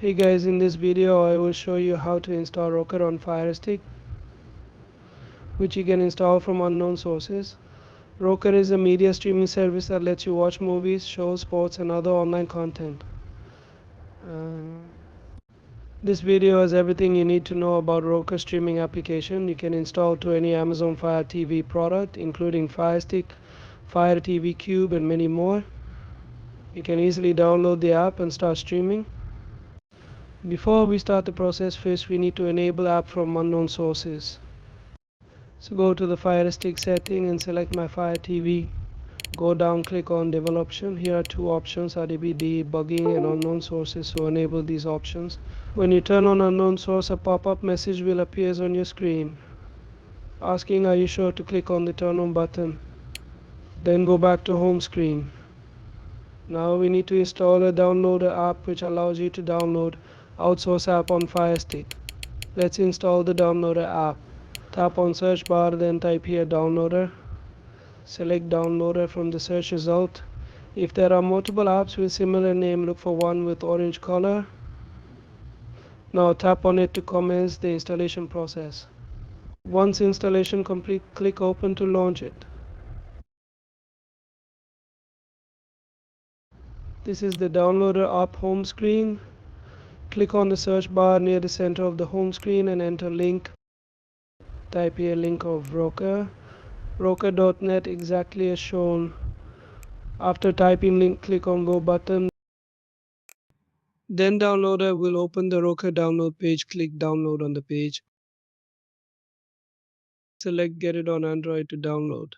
Hey guys, in this video I will show you how to install Rokkr on FireStick, which you can install from unknown sources. Rokkr is a media streaming service that lets you watch movies, shows, sports and other online content. This video has everything you need to know about Rokkr streaming application. You can install to any Amazon Fire TV product, including FireStick, Fire TV Cube and many more. You can easily download the app and start streaming. Before we start the process, first we need to enable app from unknown sources. So go to the FireStick setting and select my Fire TV. Go down, click on develop option. Here are two options, RDB debugging and unknown sources, so enable these options. When you turn on unknown source, a pop-up message will appear on your screen asking are you sure to click on the turn on button. Then go back to home screen. Now we need to install a downloader app which allows you to download outsource app on FireStick. Let's install the downloader app. Tap on search bar, then type here downloader. Select downloader from the search result. If there are multiple apps with similar name, look for one with orange color. Now tap on it to commence the installation process. Once installation complete, click open to launch it. This is the downloader app home screen. Click on the search bar near the center of the home screen and enter link. Type here link of Rokkr. Rokkr.net exactly as shown. After typing link, click on go button. Then downloader will open the Rokkr download page. Click download on the page. Select get it on Android to download.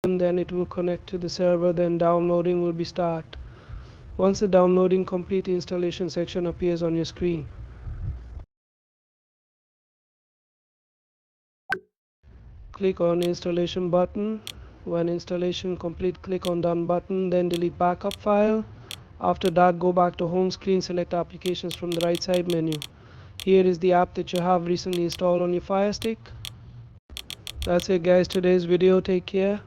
And then it will connect to the server, then downloading will be start. Once the downloading complete, installation section appears on your screen. Click on installation button. When installation complete, click on done button, then delete backup file. After that, go back to home screen, select applications from the right side menu. Here is the app that you have recently installed on your FireStick. That's it guys, today's video. Take care.